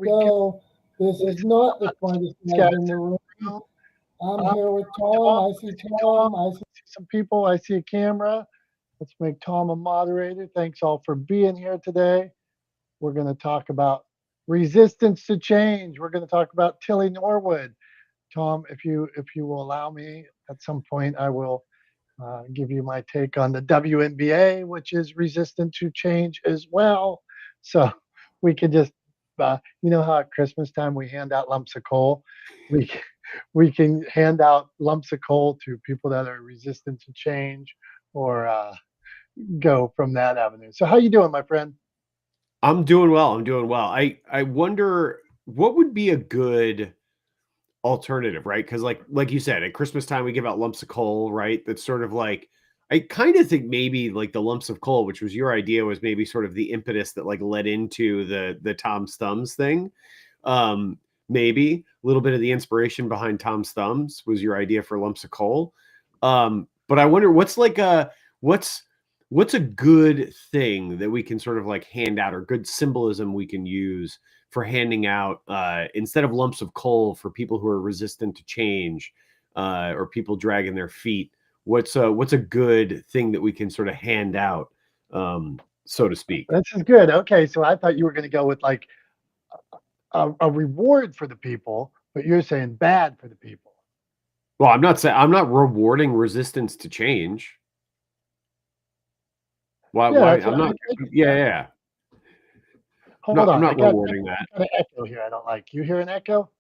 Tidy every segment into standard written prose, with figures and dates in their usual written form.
So this is not the smartest guys in the room. I'm here with Tom. I see Tom. I see some people. I see a camera. Let's make Tom a moderator. Thanks all for being here today. We're going to talk about resistance to change. We're going to talk about Tilly Norwood. Tom, if you will allow me, at some point I will give you my take on the WNBA, which is resistant to change as well. So we can just, you know how at Christmas time we hand out lumps of coal? We can hand out lumps of coal to people that are resistant to change or go from that avenue. So how you doing, my friend? I'm doing well. I wonder what would be a good alternative, right? Because like you said, at Christmas time we give out lumps of coal, right? That's sort of like I kind of think maybe like the lumps of coal, which was your idea, was maybe sort of the impetus that like led into the Tom's Thumbs thing. Maybe a little bit of the inspiration behind Tom's Thumbs was your idea for lumps of coal. But I wonder what's a good thing that we can sort of like hand out, or good symbolism we can use for handing out instead of lumps of coal for people who are resistant to change or people dragging their feet. What's a good thing that we can sort of hand out, so to speak? This is good. Okay, so I thought you were going to go with like a reward for the people, but you're saying bad for the people. Well, I'm not rewarding resistance to change. Why? I'm not. Yeah. Hold on. I'm not rewarding that. I got an echo here. I don't like. You hear an echo?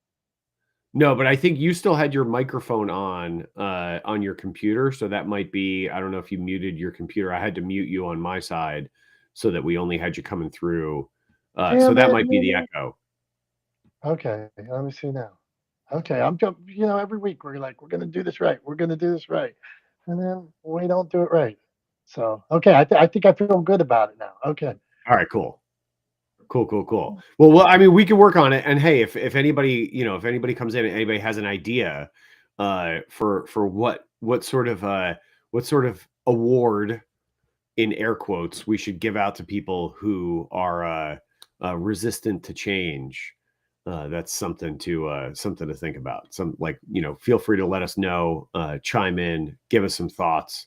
No, but I think you still had your microphone on your computer, so that might be. I don't know if you muted your computer. I had to mute you on my side so that we only had you coming through. So that might be the echo. Okay, let me see now. Okay, every week we're like, we're going to do this right. We're going to do this right. And then we don't do it right. So, okay, I think I feel good about it now. Okay. All right, cool. Well, I mean, we can work on it. And hey, if anybody, if anybody comes in and anybody has an idea for what sort of award, in air quotes, we should give out to people who are resistant to change, that's something to think about. Feel free to let us know, chime in, give us some thoughts.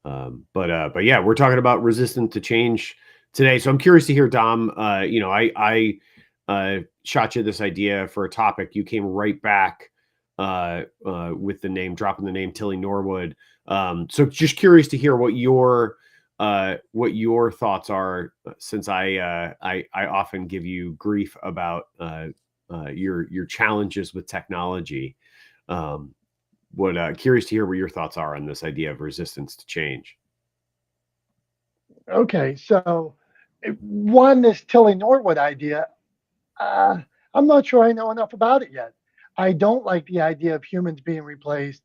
But yeah, we're talking about resistant to change today. So I'm curious to hear, Dom. I shot you this idea for a topic. You came right back with dropping the name Tilly Norwood. So just curious to hear what your thoughts are, since I often give you grief about your challenges with technology. Curious to hear what your thoughts are on this idea of resistance to change. Okay, so this Tilly Norwood idea, I'm not sure I know enough about it yet. I don't like the idea of humans being replaced,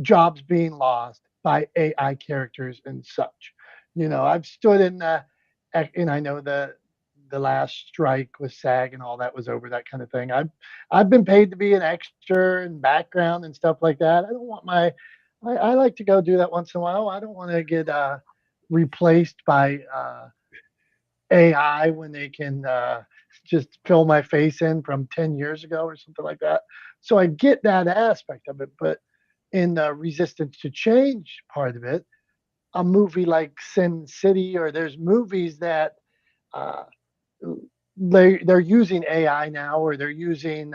jobs being lost by AI characters and such. I've stood in and I know the last strike with SAG and all that was over, that kind of thing. I've been paid to be an extra and background and stuff like that. I don't want I like to go do that once in a while. I don't want to get replaced by AI when they can just fill my face in from 10 years ago or something like that. So I get that aspect of it, but in the resistance to change part of it, a movie like Sin City, or there's movies that they're using AI now, or they're using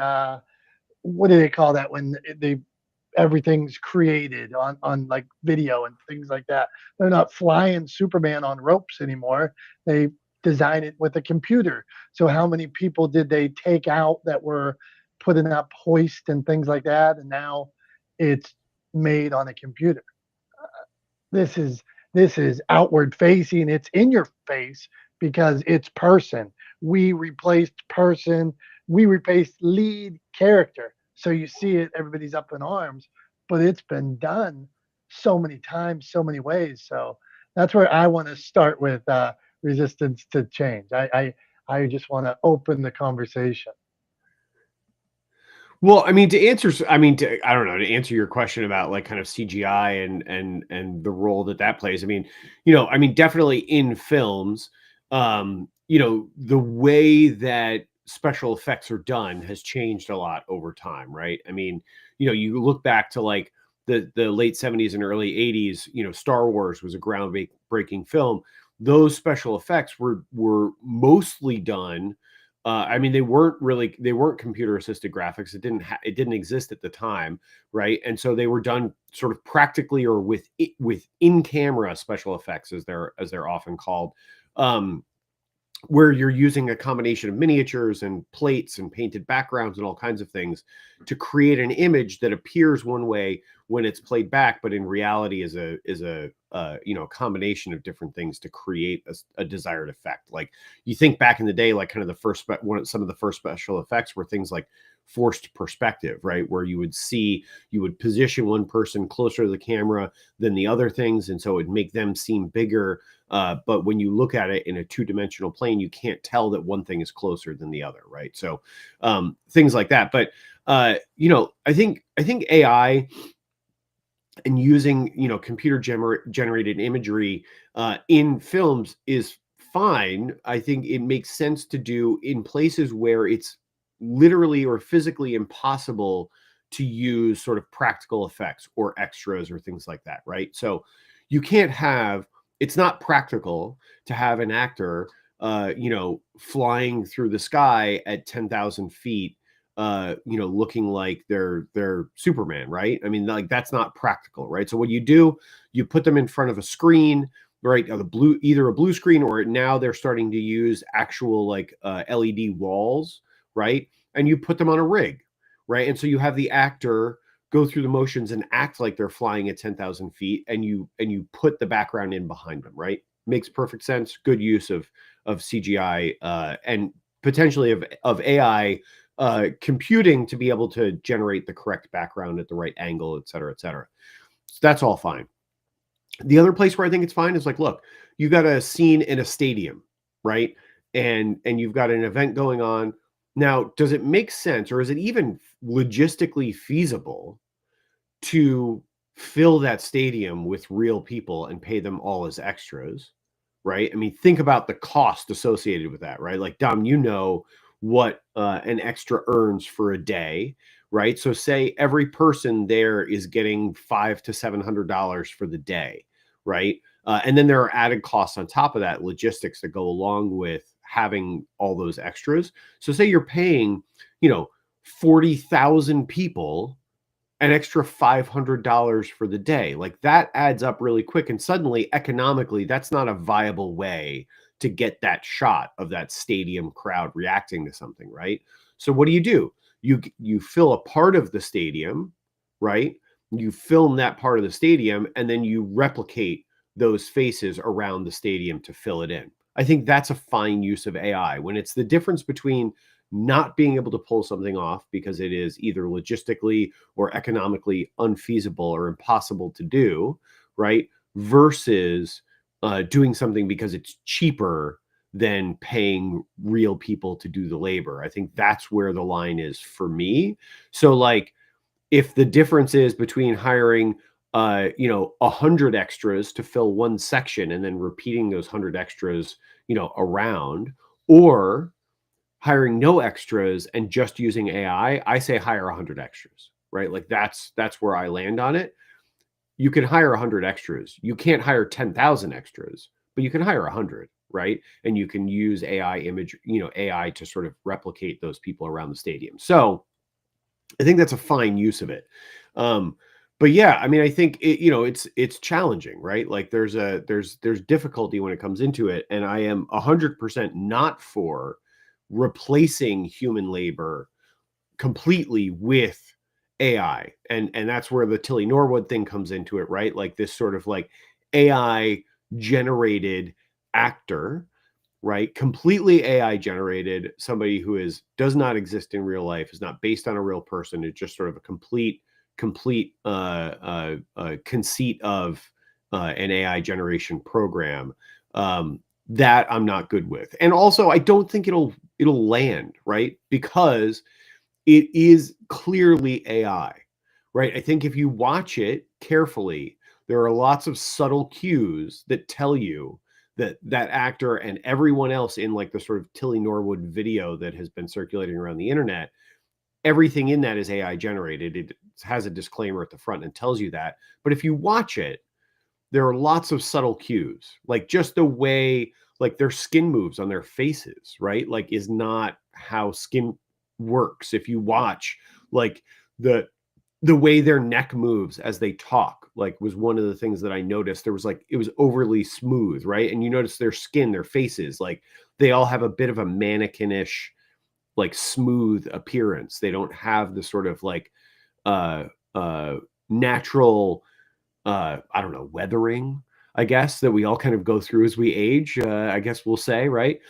what do they call that when everything's created on like video and things like that. They're not flying Superman on ropes anymore. They design it with a computer. So how many people did they take out that were putting up hoist and things like that, and now it's made on a computer? This is outward facing. It's in your face because it's person. We replaced person. We replaced lead character. So you see it, everybody's up in arms, but it's been done so many times, so many ways. So that's where I want to start with resistance to change. I just want to open the conversation. Well, I mean, to answer your question about like kind of CGI and the role that plays. I mean, definitely in films, the way that special effects are done has changed a lot over time, right? I mean, you look back to like the late 70s and early 80s, Star Wars was a groundbreaking film. Those special effects were mostly done. I mean, they weren't computer assisted graphics. It didn't exist at the time, right? And so they were done sort of practically or with in camera special effects, as they're often called. Where you're using a combination of miniatures and plates and painted backgrounds and all kinds of things to create an image that appears one way when it's played back, but in reality is a combination of different things to create a desired effect. Like, you think back in the day, like kind of some of the first special effects were things like forced perspective, right? Where you would position one person closer to the camera than the other things, and so it'd make them seem bigger. But when you look at it in a two-dimensional plane, you can't tell that one thing is closer than the other, right? So things like that. But I think AI and using computer generated imagery in films is fine. I think it makes sense to do in places where it's literally or physically impossible to use sort of practical effects or extras or things like that, right? So you can't have it's not practical to have an actor flying through the sky at 10,000 feet, looking like they're Superman, right? I mean, like, that's not practical, right? So what you do, you put them in front of a screen, right? Either a blue screen, or now they're starting to use actual like LED walls, right? And you put them on a rig, right? And so you have the actor go through the motions and act like they're flying at 10,000 feet, and you put the background in behind them, right? Makes perfect sense. Good use of CGI and potentially of AI computing to be able to generate the correct background at the right angle, et cetera, et cetera. So that's all fine. The other place where I think it's fine is like, look, you got a scene in a stadium, right? And you've got an event going on. Now, does it make sense, or is it even logistically feasible to fill that stadium with real people and pay them all as extras, right? I mean, think about the cost associated with that, right? Like, Dom, what an extra earns for a day, right? So say every person there is getting $500 to $700 for the day, right? And then there are added costs on top of that, logistics that go along with having all those extras. So say you're paying, 40,000 people an extra $500 for the day. Like, that adds up really quick. And suddenly, economically, that's not a viable way to get that shot of that stadium crowd reacting to something, right? So what do? You fill a part of the stadium, right? You film that part of the stadium, and then you replicate those faces around the stadium to fill it in. I think that's a fine use of AI, when it's the difference between not being able to pull something off because it is either logistically or economically unfeasible or impossible to do, right? Versus doing something because it's cheaper than paying real people to do the labor. I think that's where the line is for me. So, like, if the difference is between hiring 100 extras to fill one section and then repeating those 100 extras around, or hiring no extras and just using AI, I say hire 100 extras, right? Like, that's where I land on it. You can hire 100 extras. You can't hire 10,000 extras, but you can hire 100, right? And you can use AI to sort of replicate those people around the stadium. So I think that's a fine use of it. But yeah, I mean, I think it's challenging, right? Like, there's difficulty when it comes into it, and I am 100% not for replacing human labor completely with AI. And that's where the Tilly Norwood thing comes into it, right? Like, this sort of like AI generated actor, right? Completely AI generated, somebody who does not exist in real life, is not based on a real person. It's just sort of a complete conceit of an AI generation program. That I'm not good with. And also, I don't think it'll land, right? Because it is clearly AI, right? I think if you watch it carefully, there are lots of subtle cues that tell you that actor and everyone else in like the sort of Tilly Norwood video that has been circulating around the internet, everything in that is AI generated. It has a disclaimer at the front and tells you that. But if you watch it, there are lots of subtle cues, like just the way like their skin moves on their faces, right? Like is not how skin works. If you watch like the the way their neck moves as they talk, like was one of the things that I noticed. There was like it was overly smooth, right? And you notice their skin, their faces, like they all have a bit of a mannequinish, like smooth appearance. They don't have the sort of like uh natural I don't know, weathering, I guess, that we all kind of go through as we age, I guess we'll say, right?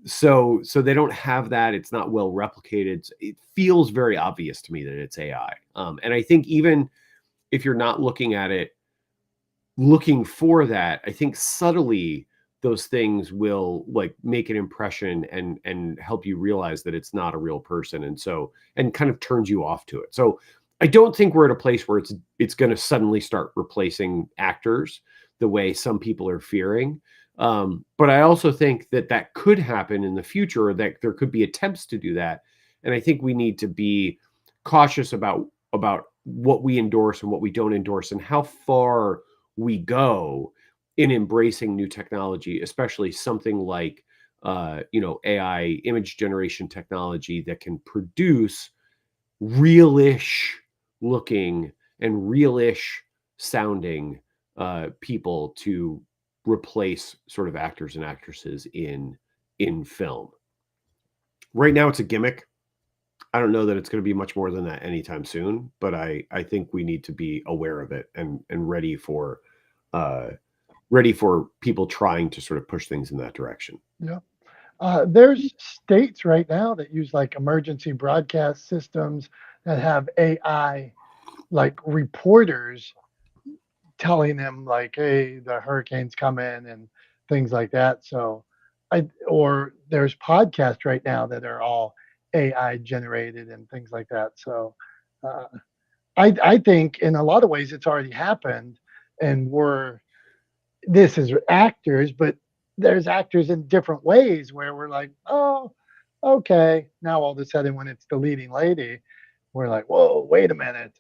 So they don't have that. It's not well replicated. It feels very obvious to me that it's AI. And I think even if you're not looking at it looking for that, I think subtly those things will like make an impression and help you realize that it's not a real person, and so and kind of turns you off to it. So I don't think we're at a place where it's going to suddenly start replacing actors the way some people are fearing. But I also think that that could happen in the future, or that there could be attempts to do that. And I think we need to be cautious about what we endorse and what we don't endorse, and how far we go in embracing new technology, especially something like AI image generation technology that can produce realish looking and realish sounding people to replace sort of actors and actresses in film. Right now, it's a gimmick. I don't know that it's going to be much more than that anytime soon, but I think we need to be aware of it and uh, ready for people trying to sort of push things in that direction. Yeah. There's states right now that use like emergency broadcast systems that have AI like reporters telling them like, hey, the hurricane's coming and things like that. So or there's podcasts right now that are all AI generated and things like that. So uh, I think in a lot of ways it's already happened, and this is actors, but there's actors in different ways where we're like, oh, okay. Now all of a sudden, when it's the leading lady, we're like, whoa, wait a minute.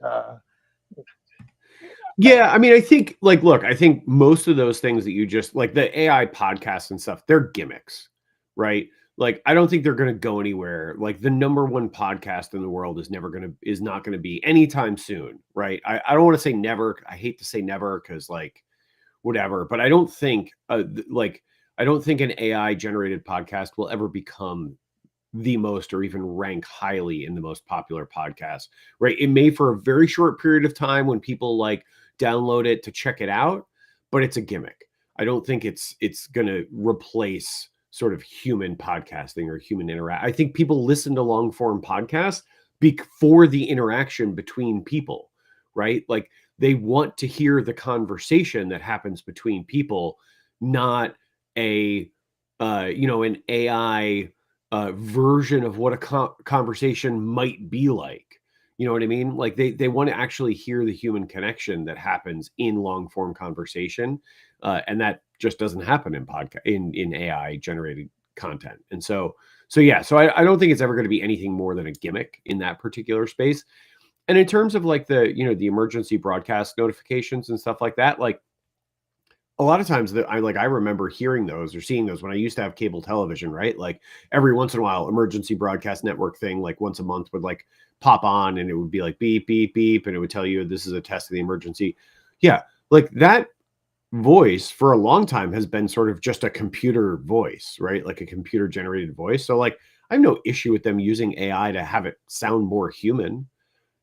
Yeah, I mean, I think like look, I think most of those things that you just like the AI podcasts and stuff, they're gimmicks, right? Like I don't think they're going to go anywhere. Like the number one podcast in the world is not going to be anytime soon, right? I don't want to say never. I hate to say never because like whatever, but I don't think like I don't think an AI generated podcast will ever become the most or even rank highly in the most popular podcasts, right? It may for a very short period of time when people like download it to check it out, but it's a gimmick. I don't think it's going to replace sort of human podcasting or human interact. I think people listen to long form podcasts for the interaction between people, right? Like they want to hear the conversation that happens between people, not a an AI version of what a conversation might be like. You know what I mean? Like they want to actually hear the human connection that happens in long form conversation, and that just doesn't happen in podcast in AI generated content. And so yeah, so I don't think it's ever going to be anything more than a gimmick in that particular space. And in terms of like the emergency broadcast notifications and stuff like that, like a lot of times that I remember hearing those or seeing those when I used to have cable television, right? Like every once in a while, emergency broadcast network thing, like once a month would like pop on and it would be like beep, beep, beep, and it would tell you this is a test of the emergency. Yeah. Like that voice for a long time has been sort of just a computer voice, right? Like a computer generated voice. So like I have no issue with them using AI to have it sound more human,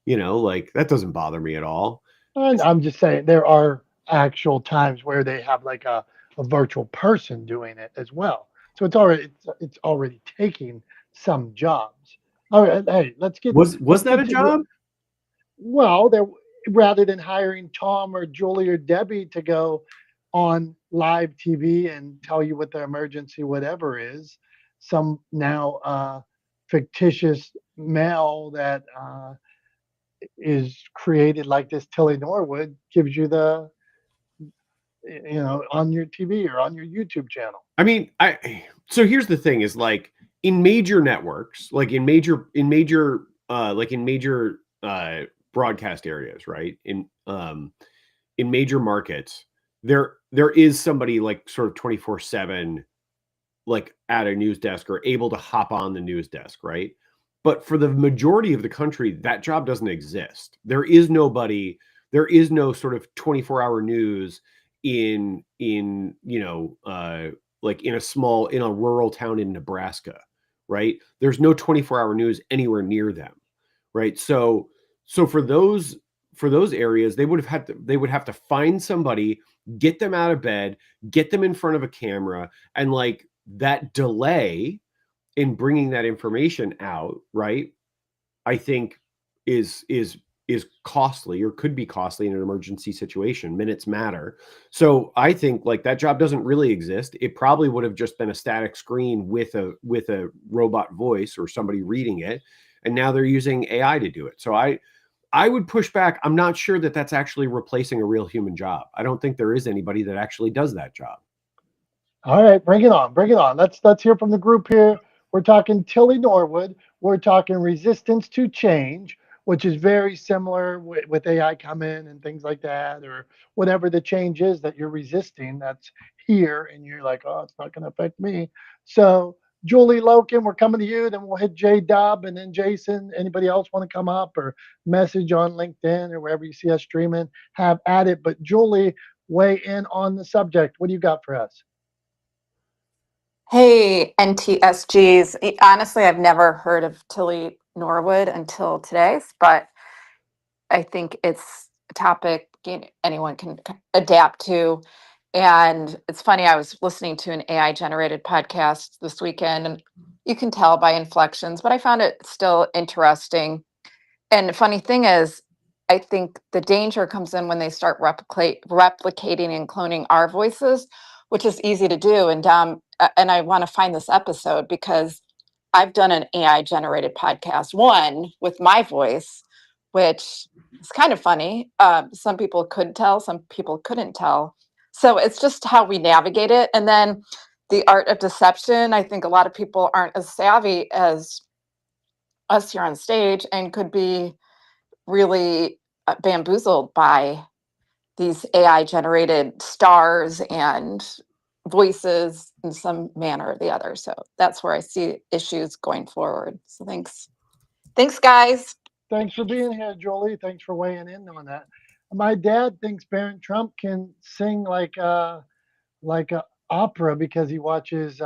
like that doesn't bother me at all. And I'm just saying there are actual times where they have like a virtual person doing it as well. So it's already taking some jobs. All right, hey, Was let's that get a to job? well, there rather than hiring Tom or Julie or Debbie to go on live TV and tell you what the emergency whatever is, some now fictitious male that is created like this Tilly Norwood gives you on your TV or on your YouTube channel. I mean, so here's the thing: is like in major networks, like in major broadcast areas, right? In major markets, there is somebody like sort of 24/7, like at a news desk or able to hop on the news desk, right? But for the majority of the country, that job doesn't exist. There is nobody, there is no sort of 24-hour news in like in a rural town in Nebraska, right? There's no 24-hour news anywhere near them, right? So for those areas, they would have to find somebody, get them out of bed, get them in front of a camera, and like that delay in bringing that information out, right? I think is costly, or could be costly in an emergency situation. Minutes matter. So I think like that job doesn't really exist. It probably would have just been a static screen with a robot voice or somebody reading it, and now they're using AI to do it. So I would push back. I'm not sure that that's actually replacing a real human job. I don't think there is anybody that actually does that job. All right, bring it on, bring it on. Let's hear from the group here. We're talking Tilly Norwood. We're talking resistance to change, which is very similar with AI coming and things like that, or whatever the change is that you're resisting. That's here, and you're like, oh, it's not going to affect me. So, Julie Loken, we're coming to you. Then we'll hit J Dub, and then Jason. Anybody else want to come up or message on LinkedIn or wherever you see us streaming? Have at it. But Julie, weigh in on the subject. What do you got for us? Hey, NTSGs. Honestly, I've never heard of Tilly Norwood until today, but I think it's a topic anyone can adapt to. And it's funny, I was listening to an AI generated podcast this weekend, and you can tell by inflections, but I found it still interesting. And the funny thing is, I think the danger comes in when they start replicating and cloning our voices, which is easy to do. And I want to find this episode because I've done an AI generated podcast, one with my voice, which is kind of funny. Some people could tell, some people couldn't tell. So it's just how we navigate it. And then the art of deception, I think a lot of people aren't as savvy as us here on stage and could be really bamboozled by these AI generated stars and voices in some manner or the other. So that's where I see issues going forward. So thanks. Thanks, guys. Thanks for being here, Jolie. Thanks for weighing in on that. My dad thinks Barron Trump can sing like a opera because he watches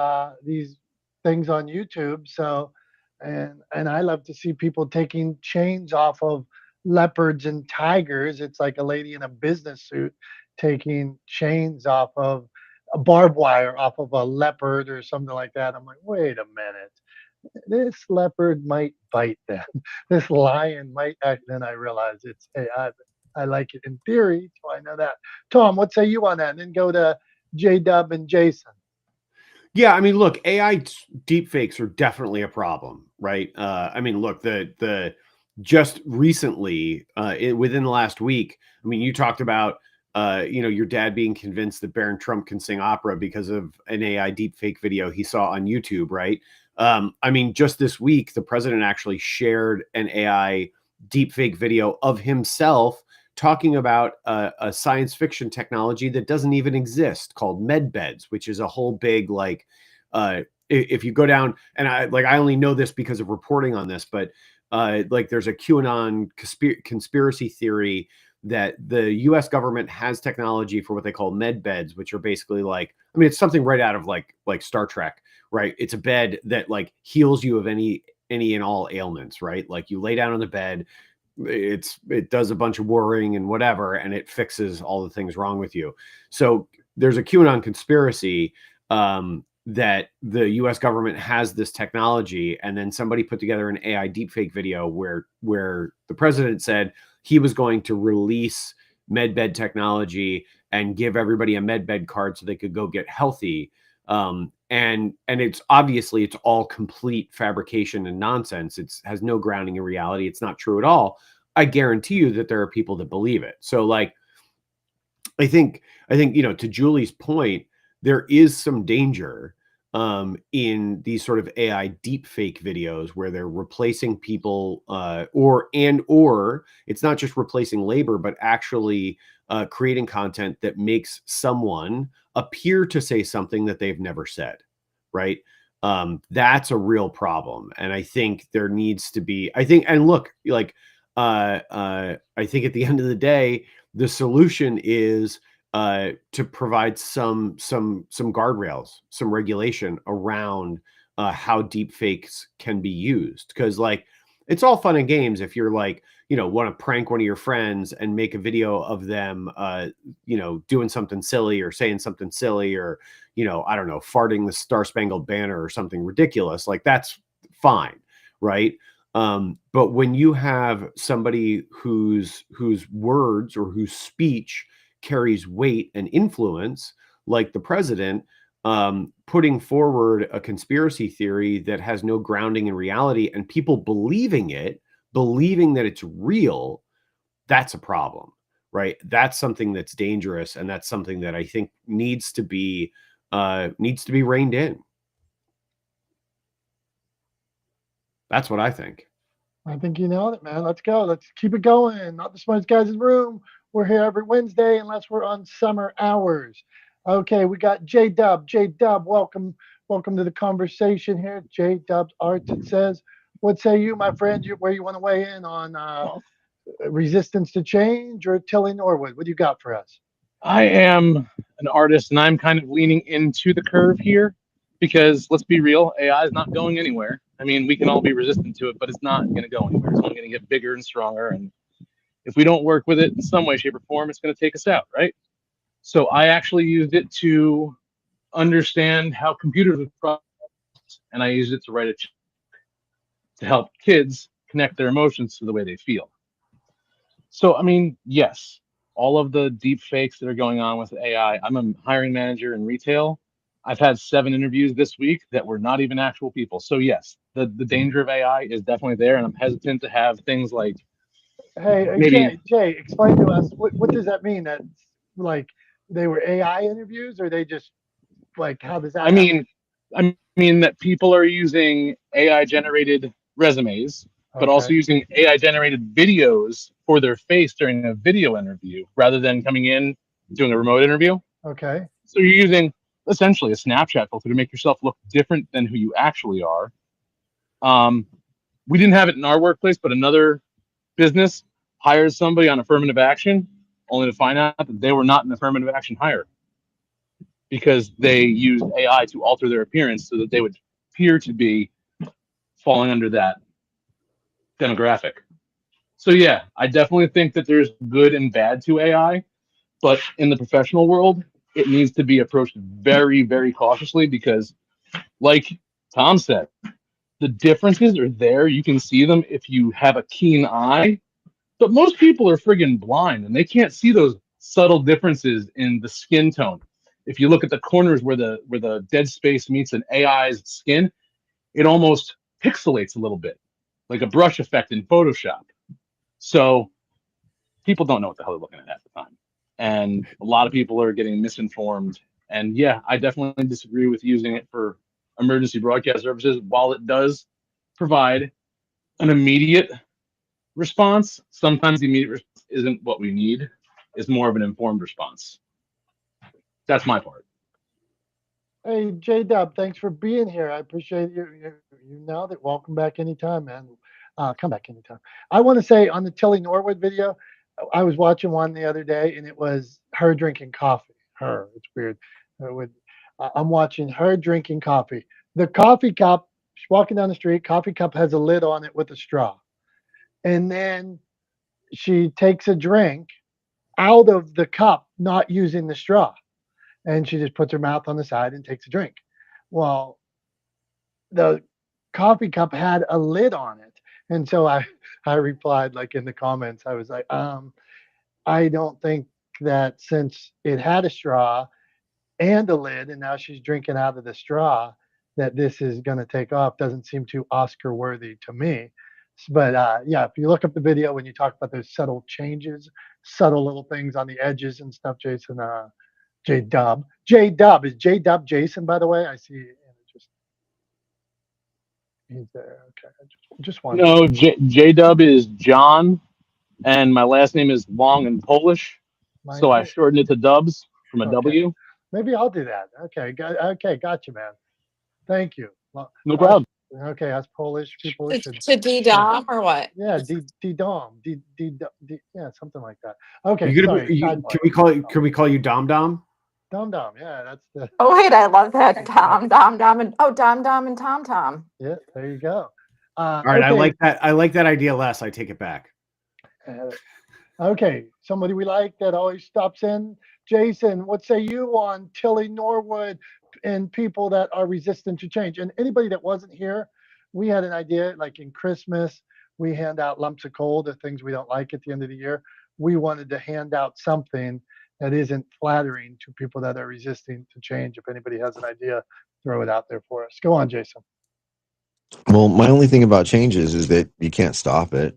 these things on YouTube. So, and I love to see people taking chains off of leopards and tigers. It's like a lady in a business suit taking chains off of a barbed wire off of a leopard or something like that. I'm like, wait a minute, this leopard might bite them. This lion might act. Then I realize it's AI. I like it in theory, so I know that. Tom, what say you on that? And then go to J Dub and Jason. Yeah, I mean, look, AI deepfakes are definitely a problem, right? I mean, look, the just recently, within the last week, I mean, you talked about, your dad being convinced that Barron Trump can sing opera because of an AI deepfake video he saw on YouTube, right? I mean, just this week, the president actually shared an AI deepfake video of himself talking about a science fiction technology that doesn't even exist called med beds, which is a whole big like if you go down, and I only know this because of reporting on this, but like there's a QAnon conspiracy theory that the US government has technology for what they call med beds, which are basically like, I mean, it's something right out of like Star Trek, right? It's a bed that like heals you of any and all ailments, right? Like you lay down on the bed, it does a bunch of worrying and whatever, and it fixes all the things wrong with you. So there's a QAnon conspiracy that the US government has this technology, and then somebody put together an AI deepfake video where the president said he was going to release medbed technology and give everybody a medbed card so they could go get healthy. And it's obviously it's all complete fabrication and nonsense. It has no grounding in reality. It's not true at all. I guarantee you that there are people that believe it. So like, I think to Julie's point, there is some danger in these sort of AI deepfake videos where they're replacing people, or it's not just replacing labor, but actually creating content that makes someone appear to say something that they've never said, right? That's a real problem, and I think there needs to be. And look, like I think at the end of the day, the solution is to provide some guardrails, some regulation around how deep fakes can be used. Because like it's all fun and games if you're like, want to prank one of your friends and make a video of them, doing something silly or saying something silly, or, I don't know, farting the Star Spangled Banner or something ridiculous. Like that's fine, right? But when you have somebody whose words or whose speech carries weight and influence, like the president, putting forward a conspiracy theory that has no grounding in reality, and people believing that it's real, that's a problem, right? That's something that's dangerous, and that's something that I think needs to be reined in. That's what I think. I think you nailed it, man. Let's go. Let's keep it going. Not the smartest guys in the room. We're here every Wednesday unless we're on summer hours. Okay, we got J Dub. J Dub, welcome to the conversation here. J Dub's Arts. It says, what say you, my friend? Where you want to weigh in on resistance to change or Tilly Norwood? What do you got for us? I am an artist, and I'm kind of leaning into the curve here because let's be real, AI is not going anywhere. I mean, we can all be resistant to it, but it's not going to go anywhere. It's only going to get bigger and stronger. And if we don't work with it in some way, shape, or form, it's going to take us out, right? So I actually used it to understand how computers would process, and I used it to write a check to help kids connect their emotions to the way they feel. So, I mean, yes, all of the deep fakes that are going on with AI. I'm a hiring manager in retail. I've had 7 interviews this week that were not even actual people. So yes, the danger of AI is definitely there, and I'm hesitant to have things like maybe Jay, explain to us what does that mean? That like they were AI interviews, or they just like how does that? I mean that people are using AI generated resumes, but also using AI generated videos for their face during a video interview rather than coming in doing a remote interview. Okay. So you're using essentially a Snapchat filter to make yourself look different than who you actually are. We didn't have it in our workplace, but another business hired somebody on affirmative action, only to find out that they were not an affirmative action hire because they used AI to alter their appearance so that they would appear to be falling under that demographic. So yeah, I definitely think that there's good and bad to AI, but in the professional world, it needs to be approached very, very cautiously because, like Tom said, the differences are there. You can see them if you have a keen eye, but most people are friggin' blind and they can't see those subtle differences in the skin tone. If you look at the corners where the dead space meets an AI's skin, it almost pixelates a little bit, like a brush effect in Photoshop. So people don't know what the hell they're looking at the time. And a lot of people are getting misinformed. And yeah, I definitely disagree with using it for emergency broadcast services. While it does provide an immediate response, sometimes the immediate response isn't what we need. It's more of an informed response. That's my part. Hey, J Dub, thanks for being here. I appreciate you nailed it. Welcome back anytime, man. Come back anytime. I want to say on the Tilly Norwood video, I was watching one the other day, and it was her drinking coffee. It's weird. I'm watching her drinking coffee. The coffee cup, she's walking down the street, coffee cup has a lid on it with a straw. And then she takes a drink out of the cup, not using the straw. And she just puts her mouth on the side and takes a drink. Well, the coffee cup had a lid on it. And so I replied, like in the comments, I was like, I don't think that since it had a straw and a lid, and now she's drinking out of the straw, that this is going to take off. Doesn't seem too Oscar worthy to me. But yeah, if you look up the video when you talk about those subtle changes, subtle little things on the edges and stuff, Jason, J Dub is J Dub Jason, by the way. I see, just he's there. Okay, just one. No, J Dub is John, and my last name is long in Polish, so I Michael. shortened it to Dubs from a Okay, W. maybe I'll do that. Okay, okay, gotcha, man. Thank you. Well, No problem. okay, us Polish people should. To D-Dom or what? Yeah, D Dom, yeah, something like that. Okay, You gonna sorry. can we call you Dom Dom? Dom Dom, yeah, that's the. Oh, wait, I love that. Tom, Dom, Dom, and Dom, Dom, and Tom, Tom. Yeah, there you go. All right, Okay. I like that idea less. I take it back. Okay, somebody we like that always stops in. Jason, what say you on Tilly Norwood and people that are resistant to change? And anybody that wasn't here, we had an idea like in Christmas, we hand out lumps of coal, the things we don't like at the end of the year. We wanted to hand out something that isn't flattering to people that are resisting to change. If anybody has an idea, throw it out there for us. Go on, Jason. Well, my only thing about changes is that you can't stop it.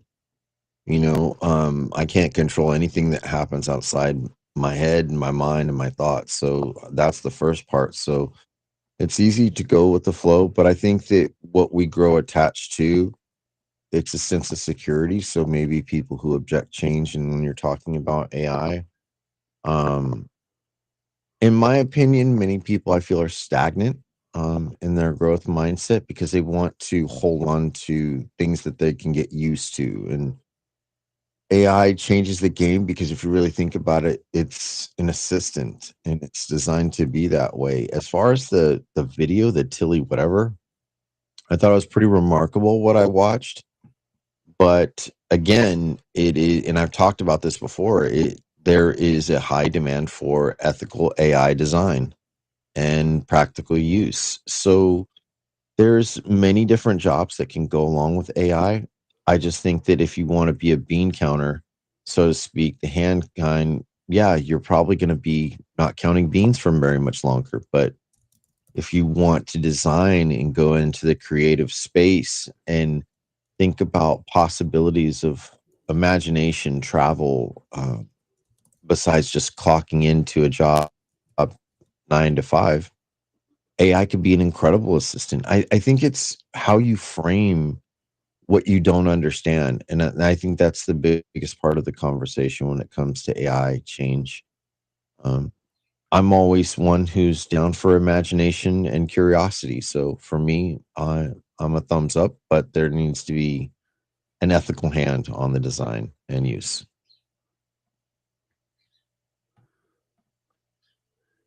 I can't control anything that happens outside my head and my mind and my thoughts. So that's the first part. So it's easy to go with the flow, but I think that what we grow attached to, it's a sense of security. So maybe people who object change, and when you're talking about AI, um, in my opinion, many people I feel are stagnant in their growth mindset because they want to hold on to things that they can get used to. And AI changes the game because if you really think about it, it's an assistant and it's designed to be that way. As far as the video, the Tilly whatever, I thought it was pretty remarkable what I watched. But again, it is, and I've talked about this before, there is a high demand for ethical AI design and practical use. So there's many different jobs that can go along with AI. I just think that if you want to be a bean counter, so to speak, the hand kind, yeah, you're probably going to be not counting beans for very much longer. But if you want to design and go into the creative space and think about possibilities of imagination, travel, besides just clocking into a job 9 to 5, AI could be an incredible assistant. I think it's how you frame what you don't understand. And I think that's the biggest part of the conversation when it comes to AI change. Um, I'm always one who's down for imagination and curiosity. So for me, I'm a thumbs up, but there needs to be an ethical hand on the design and use.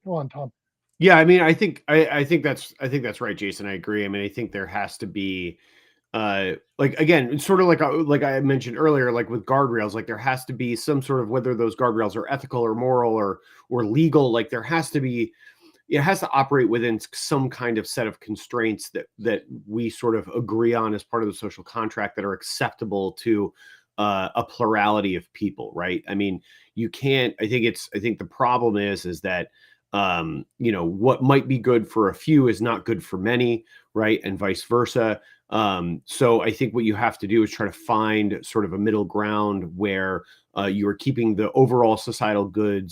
Go on, Tom. Yeah, I mean, I think that's right, Jason. I agree. I mean, I think there has to be like again, it's sort of like I mentioned earlier, like with guardrails, like there has to be some sort of, whether those guardrails are ethical or moral or legal, like there has to be, it has to operate within some kind of set of constraints that we sort of agree on as part of the social contract that are acceptable to a plurality of people, right? I mean, you can't. I think the problem is that what might be good for a few is not good for many, right, and vice versa. So I think what you have to do is try to find sort of a middle ground where you are keeping the overall societal good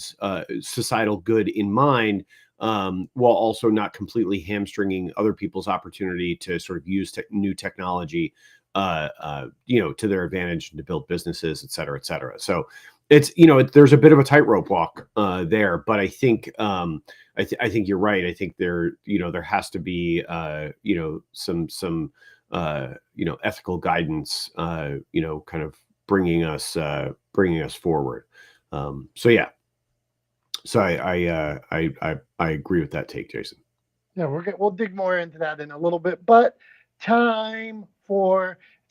in mind, while also not completely hamstringing other people's opportunity to sort of use new technology, to their advantage and to build businesses, et cetera, et cetera. So it's, there's a bit of a tightrope walk there, but I think I think you're right. I think there has to be some ethical guidance, kind of bringing us forward. So yeah. So I agree with that take, Jason. Yeah, we'll dig more into that in a little bit, but it's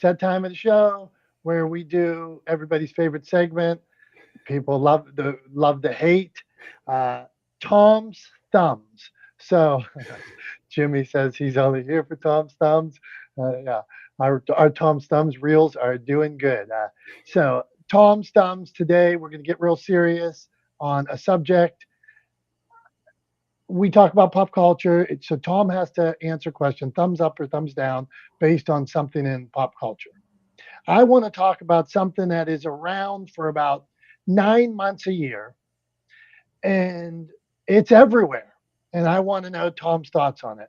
that time of the show where we do everybody's favorite segment. People love to hate, Tom's thumbs. So Jimmy says he's only here for Tom's thumbs. Yeah, our Tom's thumbs reels are doing good. So Tom's thumbs today, we're going to get real serious on a subject. We talk about pop culture. So Tom has to answer question, thumbs up or thumbs down, based on something in pop culture. I want to talk about something that is around for about 9 months a year, and it's everywhere. And I want to know Tom's thoughts on it.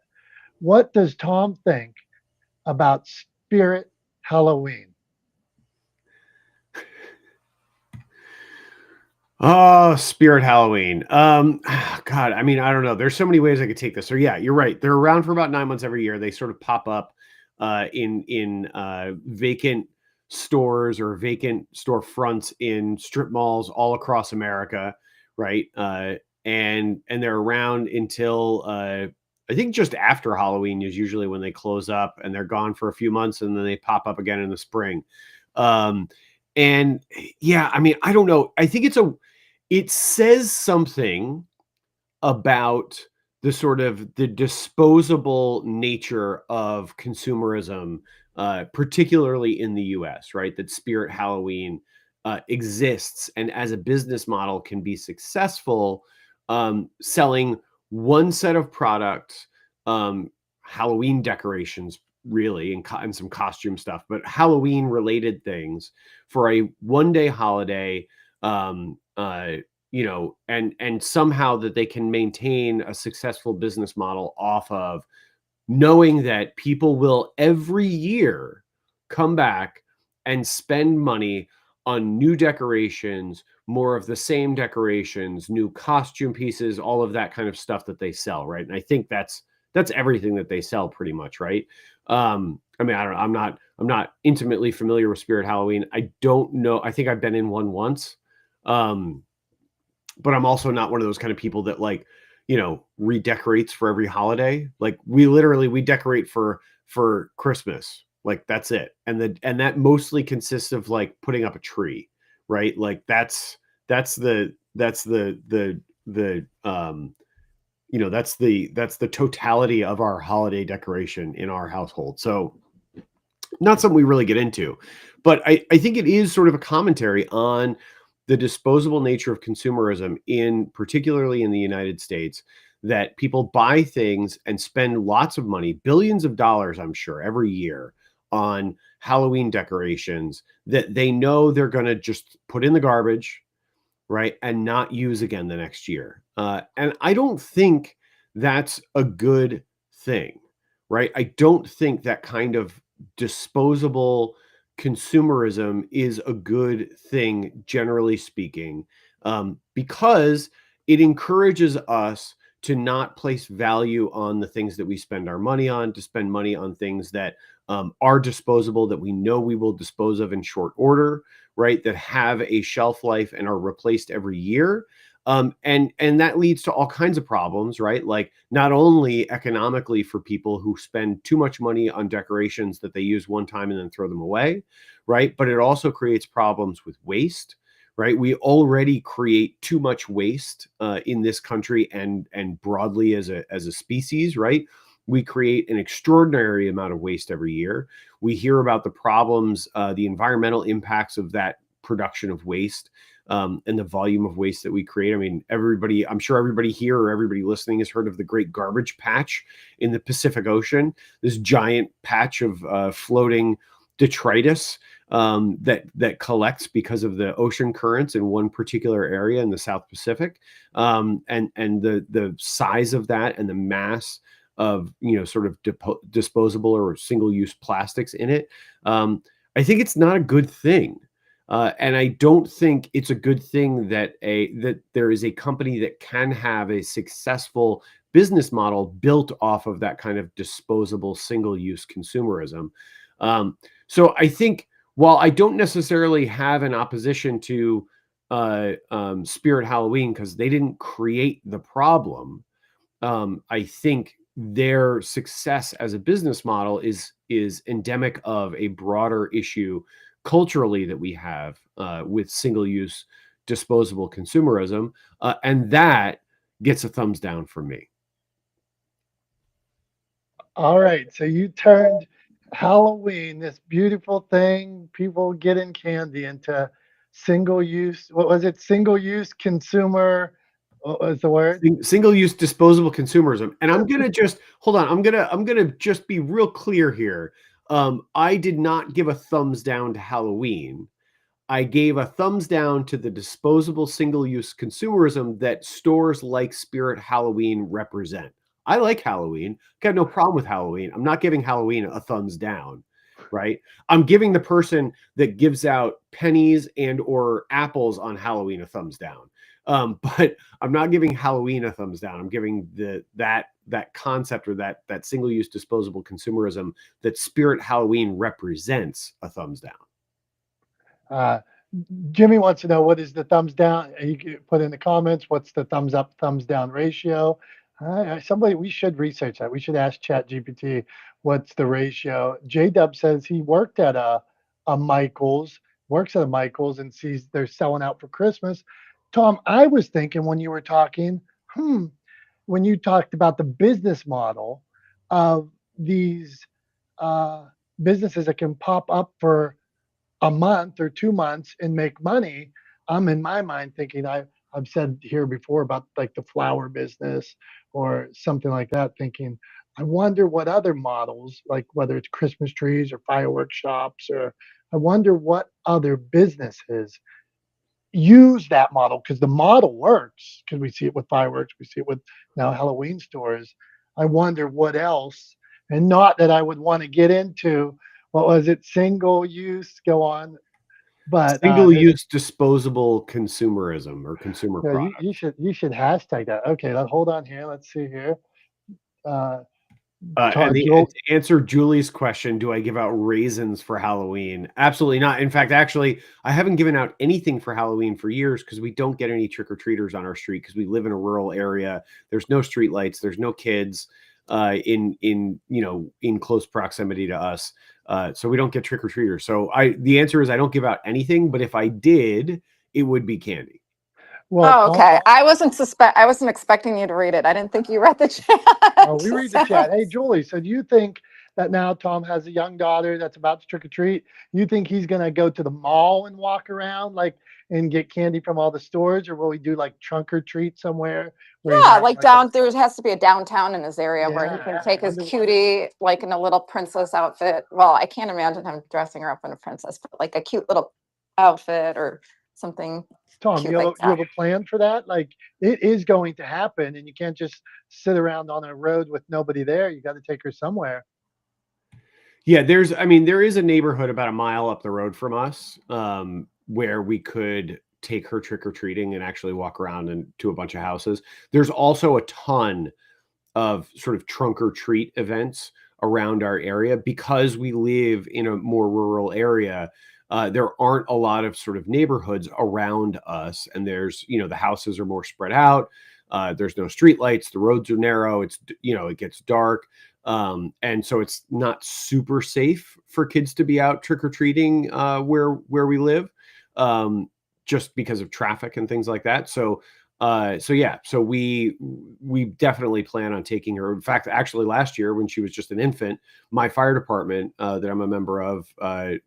What does Tom think about Spirit Halloween? Oh, Spirit Halloween. God, I mean, I don't know. There's so many ways I could take this. So yeah, you're right. They're around for about 9 months every year. They sort of pop up in vacant stores or vacant storefronts in strip malls all across America, right? And they're around until I think just after Halloween is usually when they close up, and they're gone for a few months, and then they pop up again in the spring. Um, and yeah, I mean, I don't know. I think it says something about the sort of the disposable nature of consumerism, particularly in the US, right? That Spirit Halloween exists, and as a business model can be successful, selling one set of products, Halloween decorations, really, and some costume stuff, but Halloween related things for a one-day holiday. Um, uh, and somehow that they can maintain a successful business model off of knowing that people will every year come back and spend money on new decorations, more of the same decorations, new costume pieces, all of that kind of stuff that they sell, right? And I think that's everything that they sell pretty much, right? I mean, I don't know. I'm not intimately familiar with Spirit Halloween. I don't know. I think I've been in one once. But I'm also not one of those kind of people that redecorates for every holiday. Like we decorate for Christmas. Like that's it. And that mostly consists of like putting up a tree, right? Like that's the that's the totality of our holiday decoration in our household. So not something we really get into, but I think it is sort of a commentary on the disposable nature of consumerism, particularly in the United States, that people buy things and spend lots of money, billions of dollars, I'm sure, every year on Halloween decorations that they know they're going to just put in the garbage, right, and not use again the next year. And I don't think that's a good thing, right? I don't think that kind of disposable consumerism is a good thing, generally speaking, because it encourages us to not place value on the things that we spend our money on, to spend money on things that are disposable, that we know we will dispose of in short order, right? That have a shelf life and are replaced every year. And that leads to all kinds of problems, right? Like not only economically for people who spend too much money on decorations that they use one time and then throw them away, right? But it also creates problems with waste, right? We already create too much waste in this country and broadly as a species, right? We create an extraordinary amount of waste every year. We hear about the problems, the environmental impacts of that production of waste, and the volume of waste that we create. I mean, I'm sure everybody here or everybody listening has heard of the Great Garbage Patch in the Pacific Ocean, this giant patch of floating detritus that collects because of the ocean currents in one particular area in the South Pacific, and the size of that and the mass of sort of disposable or single-use plastics in it. I think it's not a good thing. And I don't think it's a good thing that there is a company that can have a successful business model built off of that kind of disposable single-use consumerism. So I think while I don't necessarily have an opposition to Spirit Halloween because they didn't create the problem, I think their success as a business model is endemic of a broader issue culturally that we have with single-use disposable consumerism, and that gets a thumbs down from me. All right, so you turned Halloween, this beautiful thing, people getting candy, into single use. What was it? Single use consumer. What was the word? Single-use disposable consumerism. And I'm gonna just hold on. I'm gonna just be real clear here. I did not give a thumbs down to Halloween. I gave a thumbs down to the disposable single-use consumerism that stores like Spirit Halloween represent. I like Halloween. I got no problem with Halloween. I'm not giving Halloween a thumbs down, right? I'm giving the person that gives out pennies and or apples on Halloween a thumbs down. But I'm not giving Halloween a thumbs down. I'm giving that concept or that single-use disposable consumerism that Spirit Halloween represents a thumbs down. Jimmy wants to know, what is the thumbs down? You can put in the comments, what's the thumbs up, thumbs down ratio? Somebody, we should research that. We should ask ChatGPT what's the ratio. J-Dub says he worked at a Michael's, works at a Michael's and sees they're selling out for Christmas. Tom, I was thinking when you were talking, when you talked about the business model of these businesses that can pop up for a month or 2 months and make money, I'm in my mind thinking, I've said here before about like the flower business or something like that, thinking, I wonder what other models, like whether it's Christmas trees or fireworks shops, or I wonder what other businesses use that model, because the model works, because we see it with fireworks, we see it with now Halloween stores. I wonder what else, and not that I would want to get into, what was it, single use, go on, but Single-use disposable consumerism or consumer yeah, product. you should hashtag that. Okay, hold on here, let's see here. And to answer Julie's question, do I give out raisins for Halloween? Absolutely not. In fact, actually, I haven't given out anything for Halloween for years because we don't get any trick-or-treaters on our street because we live in a rural area. There's no street lights. There's no kids in close proximity to us. So we don't get trick-or-treaters. So the answer is I don't give out anything, but if I did, it would be candy. Well, okay. I wasn't expecting you to read it. I didn't think you read the chat. Oh, we read the chat. Hey, Julie, so do you think that now Tom has a young daughter that's about to trick or treat? You think he's going to go to the mall and walk around and get candy from all the stores, or will we do like trunk or treat somewhere? Yeah, like there has to be a downtown in his area where he can take his cutie like in a little princess outfit. Well, I can't imagine him dressing her up in a princess, but like a cute little outfit or something. Tom, you have a plan for that? Like, it is going to happen, and you can't just sit around on a road with nobody there. You got to take her somewhere. Yeah, there is a neighborhood about a mile up the road from us where we could take her trick-or-treating and actually walk around and to a bunch of houses. There's also a ton of sort of trunk or treat events around our area because we live in a more rural area. There aren't a lot of sort of neighborhoods around us, and there's, the houses are more spread out. There's no street lights. The roads are narrow. It gets dark. And so it's not super safe for kids to be out trick-or-treating where we live, just because of traffic and things like that. So we definitely plan on taking her. In fact, actually last year when she was just an infant, my fire department that I'm a member of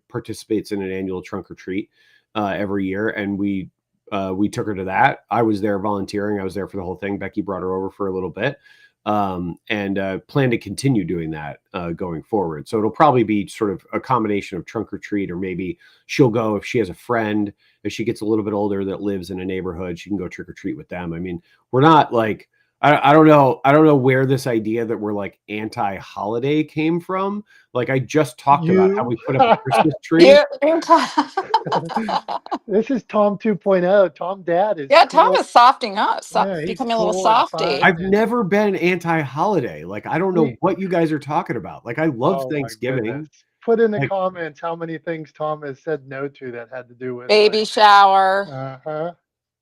participates in an annual trunk or treat every year. And we took her to that. I was there volunteering. I was there for the whole thing. Becky brought her over for a little bit. And plan to continue doing that going forward. So it'll probably be sort of a combination of trunk or treat, or maybe she'll go if she has a friend, if she gets a little bit older that lives in a neighborhood, she can go trick or treat with them. I mean, we're not like, I don't know where this idea that we're like anti-holiday came from. Like I just talked about how we put up a Christmas tree. This is Tom 2.0. Tom Dad is cool. Tom is softing up, becoming a little softy. I've never been anti-holiday. Like I don't know what you guys are talking about. Like I love Thanksgiving. Put in the comments how many things Tom has said no to that had to do with baby shower.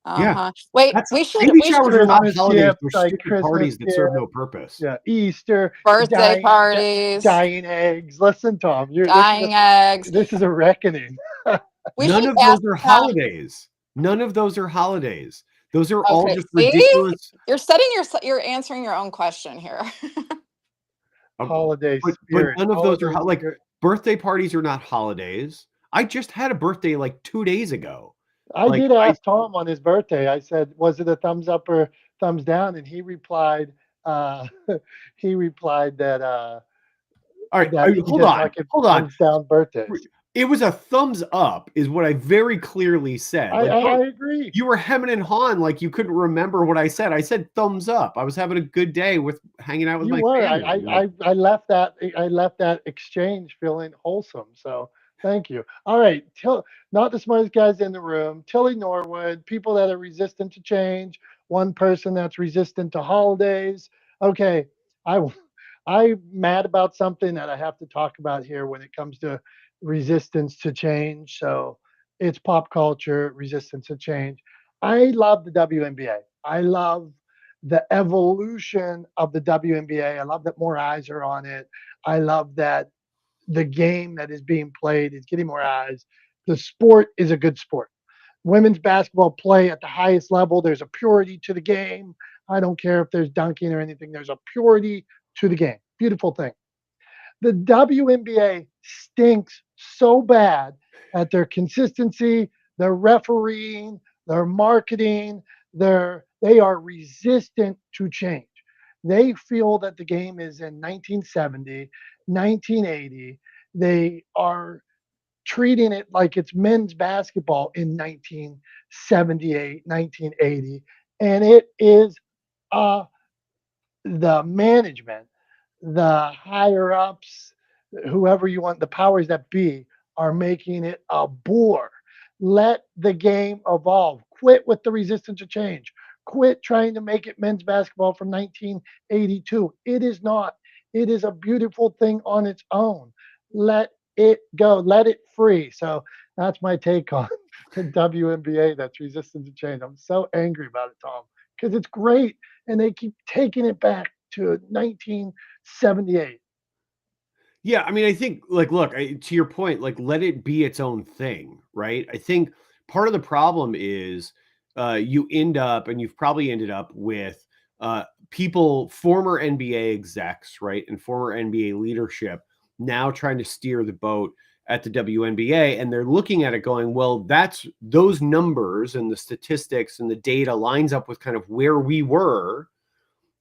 Yeah. Wait, we should. Baby showers are not Christmas holidays. gifts, They're like stupid Christmas parties that serve no purpose. Yeah, Easter, birthday parties, dying eggs. Listen, Tom, eggs. This is a reckoning. None of those are holidays. None of those are holidays. Those are all just ridiculous. You're answering your own question here. Holiday but none of those are like birthday parties are not holidays. I just had a birthday like 2 days ago. I did ask Tom on his birthday. I said, was it a thumbs up or thumbs down? And he replied, that All right, that he hold does on, not give hold on. thumbs down birthdays. It was a thumbs up, is what I very clearly said. Like, I agree. you were hemming and hawing like you couldn't remember what I said. I said thumbs up. I was having a good day with hanging out with You my were. family. I left that exchange feeling wholesome. So thank you. All right, not the smartest guys in the room. Tilly Norwood, people that are resistant to change. One person that's resistant to holidays. Okay, I I'm mad about something that I have to talk about here when it comes to resistance to change. So it's pop culture, resistance to change. I love the WNBA. I love the evolution of the WNBA. I love that more eyes are on it. I love that the game that is being played is getting more eyes. The sport is a good sport. Women's basketball play at the highest level. There's a purity to the game. I don't care if there's dunking or anything. There's a purity to the game. Beautiful thing. The WNBA stinks so bad at their consistency, their refereeing, their marketing, they are resistant to change. They feel that the game is in 1970, 1980. They are treating it like it's men's basketball in 1978, 1980. And it is uh, the management, the higher ups, whoever you want, the powers that be, are making it a bore. Let the game evolve. Quit with the resistance to change. Quit trying to make it men's basketball from 1982. It is not. It is a beautiful thing on its own. Let it go. Let it free. So that's my take on the WNBA that's resistant to change. I'm so angry about it, Tom, because it's great and they keep taking it back to 1978. Yeah, I mean, I think, like, look, to your point, like, let it be its own thing, right? I think part of the problem is you end up, and you've probably ended up with people, former NBA execs, right, and former NBA leadership now trying to steer the boat at the WNBA, and they're looking at it going, well, that's those numbers and the statistics and the data lines up with kind of where we were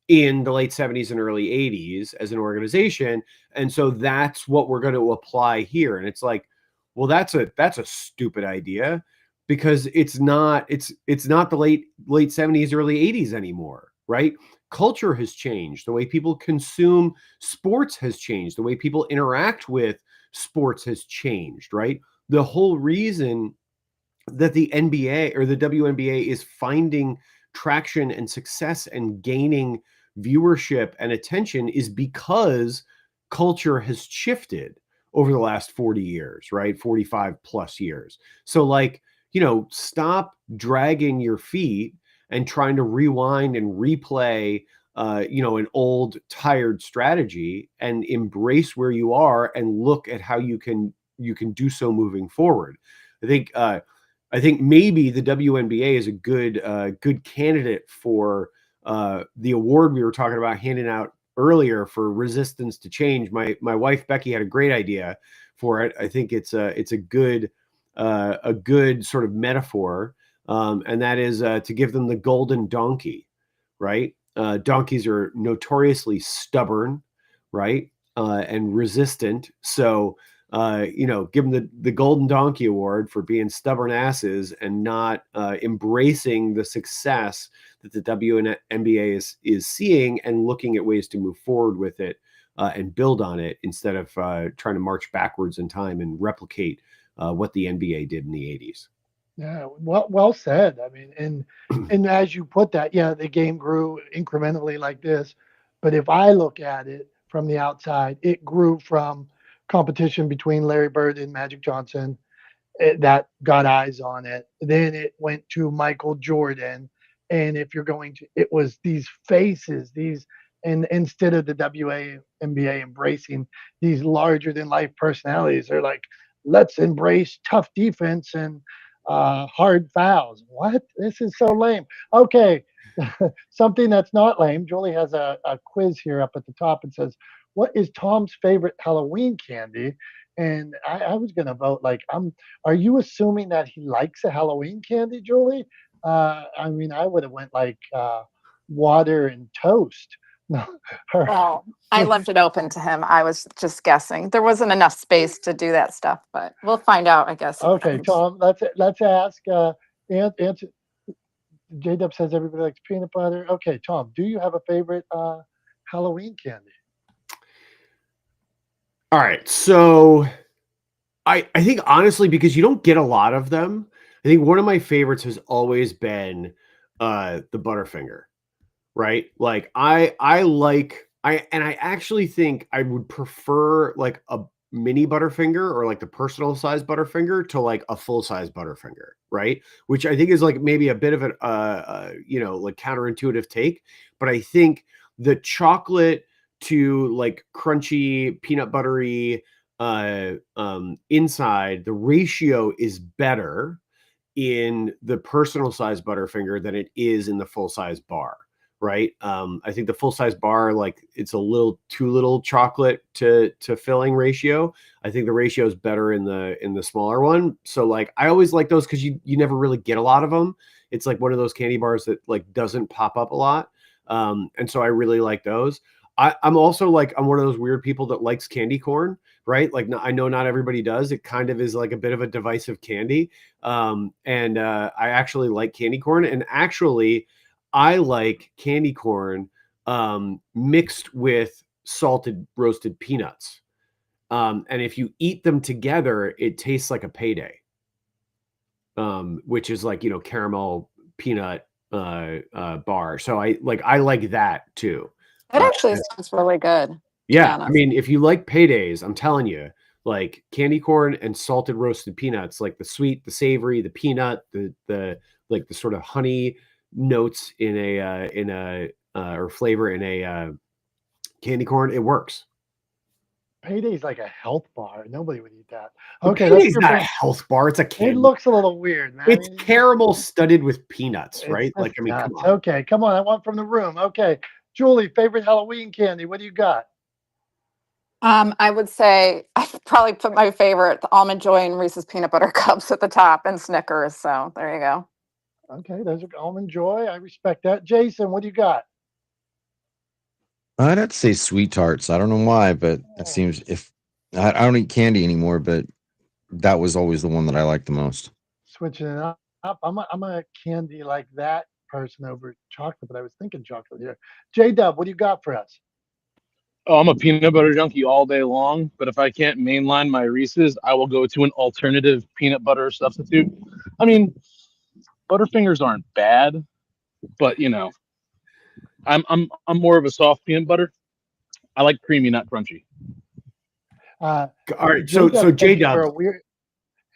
in the late 70s and early 80s as an organization, and so that's what we're going to apply here. And it's like, well, that's a stupid idea, because it's not the late 70s, early 80s anymore, right? Culture has changed. The way people consume sports has changed. The way people interact with sports has changed, right? The whole reason that the NBA or the WNBA is finding traction and success and gaining viewership and attention is because culture has shifted over the last 40 years, right? 45 plus years. So, like, stop dragging your feet and trying to rewind and replay an old tired strategy, and embrace where you are and look at how you can do so moving forward. I think maybe the WNBA is a good candidate for the award we were talking about handing out earlier for resistance to change. My wife Becky had a great idea for it. I think it's a good sort of metaphor, and that is to give them the golden donkey, right? Donkeys are notoriously stubborn, right, and resistant. So give them the Golden Donkey Award for being stubborn asses and not embracing the success that the WNBA is seeing, and looking at ways to move forward with it and build on it, instead of trying to march backwards in time and replicate what the NBA did in the 80s. Yeah, well said. I mean, and as you put that, yeah, the game grew incrementally like this. But if I look at it from the outside, it grew from competition between Larry Bird and Magic Johnson, that got eyes on it. Then it went to Michael Jordan. And if you're going to, it was these faces, and instead of the WNBA embracing these larger than life personalities, they're like, let's embrace tough defense and hard fouls. What? This is so lame. Okay. Something that's not lame. Julie has a quiz here up at the top and says, what is Tom's favorite Halloween candy? And I was going to vote like, are you assuming that he likes a Halloween candy, Julie? I mean, I would have went like water and toast. No. Her. Well, I left it open to him. I was just guessing. There wasn't enough space to do that stuff, but we'll find out, I guess. Okay, Tom. Let's ask. Answer. J-Dub says everybody likes peanut butter. Okay, Tom. Do you have a favorite Halloween candy? All right. So I think honestly, because you don't get a lot of them, I think one of my favorites has always been the Butterfinger, right? Like I actually think I would prefer like a mini Butterfinger or like the personal size Butterfinger to like a full size Butterfinger, right? Which I think is like maybe a bit of an like counterintuitive take, but I think the chocolate to like crunchy peanut buttery inside, the ratio is better in the personal size Butterfinger than it is in the full size bar, right? I think the full size bar, like it's a little too little chocolate to filling ratio. I think the ratio is better in the smaller one. So like I always like those because you never really get a lot of them. It's like one of those candy bars that like doesn't pop up a lot. And so I really like those. I'm also like I'm one of those weird people that likes candy corn, right? Like I know not everybody does. It kind of is like a bit of a divisive candy. And I actually like candy corn. And actually, I like candy corn mixed with salted roasted peanuts. And if you eat them together, it tastes like a payday, which is like, caramel peanut bar. So I like that too. It actually sounds really good. To be Yeah, I honest. mean, if you like paydays, I'm telling you, like candy corn and salted roasted peanuts, like the sweet, the savory, the peanut, the like the sort of honey notes in a or flavor in a candy corn, it works. Payday's like a health bar. Nobody would eat that. But Okay, let's payday's hear not a from. health bar; it's a It candy. looks a little weird, man. It's caramel studded with peanuts, right? It's Like, I mean, come nuts. on. Okay, come on. I want from the room. Okay, Julie, favorite Halloween candy. What do you got? I would say I probably put my favorite, the Almond Joy and Reese's Peanut Butter Cups at the top and Snickers. So there you go. Okay, those are Almond Joy. I respect that. Jason, what do you got? I'd have to say sweet tarts. I don't know why, but it seems if I don't eat candy anymore, but that was always the one that I liked the most. Switching it up. I'm a candy like that person over chocolate, but I was thinking chocolate here. J Dub, what do you got for us? Oh, I'm a peanut butter junkie all day long, but if I can't mainline my Reese's, I will go to an alternative peanut butter substitute. I mean, Butterfingers aren't bad, but I'm more of a soft peanut butter. I like creamy, not crunchy. All right, J-Dub so said J you were Dub, a weird.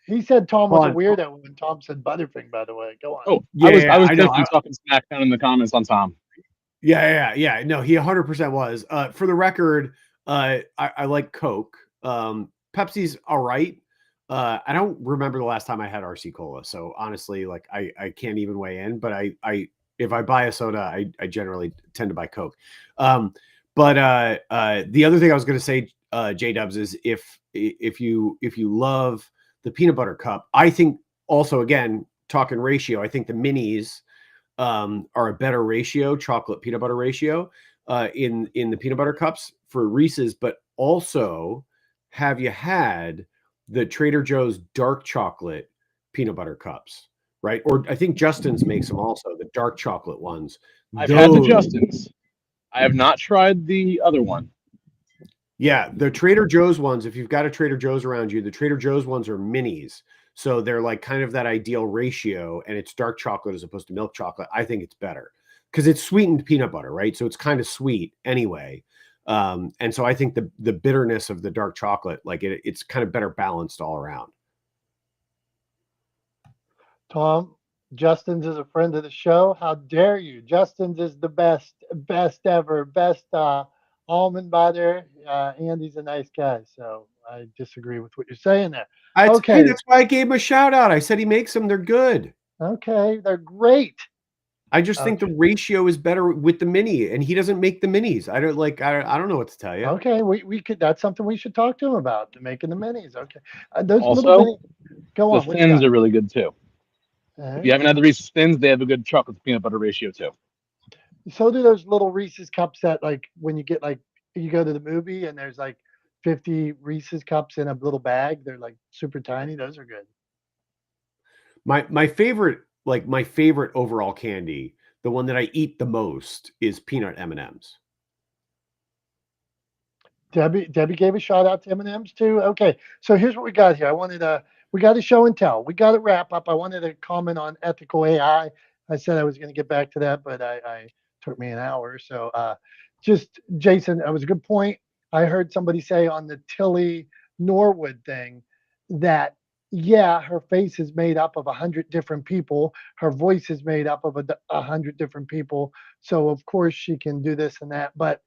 He said Tom was a on. weirdo when Tom said Butterfinger. By the way, go on. Oh, Yeah, I was I know. definitely talking smack down in the comments on Tom. Yeah. No, he 100% was. For the record, I like Coke. Pepsi's all right. I don't remember the last time I had RC Cola, so honestly, like I can't even weigh in. But I if I buy a soda, I generally tend to buy Coke. But the other thing I was going to say, J Dubs, is if you love the peanut butter cup, I think also again talking ratio, I think the minis are a better ratio, chocolate peanut butter ratio in the peanut butter cups for Reese's. But also, have you had the Trader Joe's dark chocolate peanut butter cups? Right, or I think Justin's makes them also, the dark chocolate ones. I've had the Justin's. I have not tried the other one. Yeah, the Trader Joe's ones, if you've got a Trader Joe's around you, the Trader Joe's ones are minis. So they're like kind of that ideal ratio, and it's dark chocolate as opposed to milk chocolate. I think it's better because it's sweetened peanut butter, right? So it's kind of sweet anyway. And so I think the bitterness of the dark chocolate, like it's kind of better balanced all around. Tom, Justin's is a friend of the show. How dare you? Justin's is the best ever, best almond butter. Andy's a nice guy, so I disagree with what you're saying there. Okay. That's why I gave him a shout out. I said he makes them. They're good. Okay, they're great. I just think the ratio is better with the mini, and he doesn't make the minis. I don't know what to tell you. Okay, we could. That's something we should talk to him about. Making the minis. Okay, those Also, little mini. Go on. The Thins are really good too. If you haven't had the Reese's Thins, they have a good chocolate to peanut butter ratio too. So do those little Reese's cups that like when you get like you go to the movie and there's like 50 Reese's cups in a little bag. They're like super tiny. Those are good. My favorite, like my favorite overall candy, the one that I eat the most is peanut M&Ms. Debbie gave a shout out to M&M's too. Okay, so here's what we got here. We got a show and tell. We got to wrap up. I wanted to comment on ethical AI. I said I was going to get back to that, but I took me an hour. So just Jason, that was a good point. I heard somebody say on the Tilly Norwood thing that yeah, her face is made up of 100 different people. Her voice is made up of 100 different people. So of course she can do this and that, but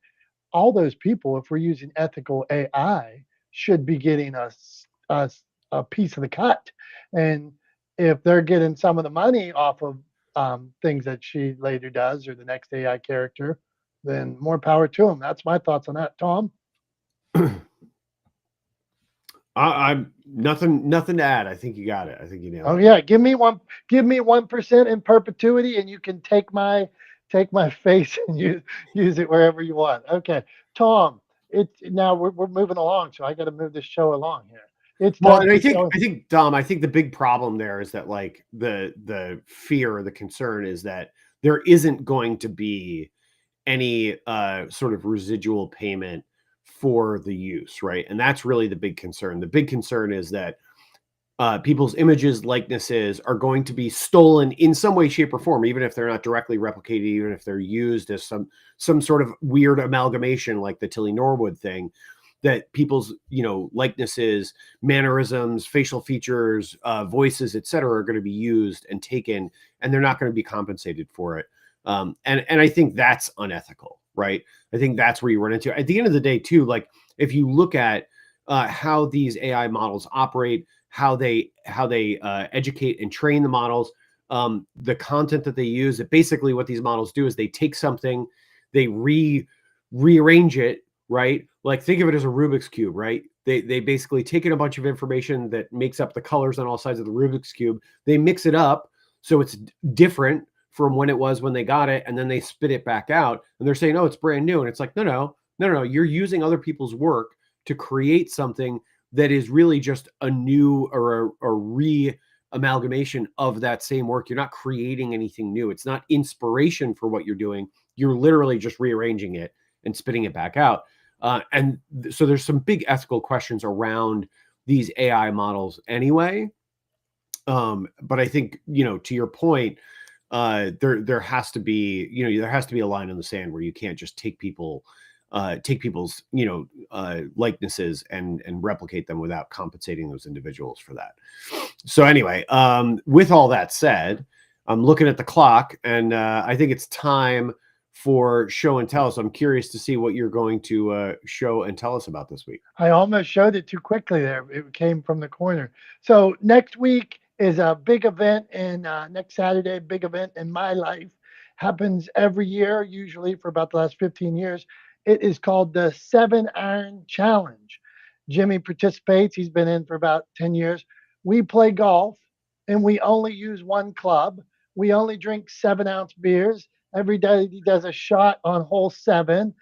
all those people, if we're using ethical AI, should be getting a piece of the cut. And if they're getting some of the money off of things that she later does or the next AI character, then more power to them. That's my thoughts on that. Tom? I'm nothing to add. I think you got it. I think you nailed Oh it. yeah, give me 1% in perpetuity, and you can take my face and use it wherever you want. Okay, Tom. It's now we're moving along, so I got to move this show along here. It's Well, time and for I think Dom, I think the big problem there is that like the fear or the concern is that there isn't going to be any sort of residual payment for the use, right? And that's really the big concern. The big concern is that people's images, likenesses are going to be stolen in some way, shape, or form, even if they're not directly replicated, even if they're used as some sort of weird amalgamation like the Tilly Norwood thing. That people's likenesses, mannerisms, facial features, voices, etc., are going to be used and taken, and they're not going to be compensated for it. And I think that's unethical, right? I think that's where you run into. At the end of the day, too, like if you look at how these AI models operate, how they educate and train the models, the content that they use. That basically what these models do is they take something, they rearrange it, right? Like think of it as a Rubik's cube, right? They basically take in a bunch of information that makes up the colors on all sides of the Rubik's cube. They mix it up so it's different from when it was when they got it, and then they spit it back out, and they're saying, "Oh, it's brand new," and it's like, no, you're using other people's work to create something that is really just a new or a re-amalgamation of that same work. You're not creating anything new. It's not inspiration for what you're doing. You're literally just rearranging it and spitting it back out. So there's some big ethical questions around these AI models anyway. But I think, to your point, there has to be, there has to be a line in the sand where you can't just take people's likenesses and replicate them without compensating those individuals for that. So anyway, with all that said, I'm looking at the clock, and I think it's time for show and tell. So I'm curious to see what you're going to show and tell us about this week. I almost showed it too quickly there. It came from the corner. So next week is a big event, and next Saturday, big event in my life. Happens every year, usually for about the last 15 years. It is called the 7-Iron Challenge. Jimmy participates. He's been in for about 10 years. We play golf, and we only use one club. We only drink 7-ounce beers. Every day he does a shot on hole 7.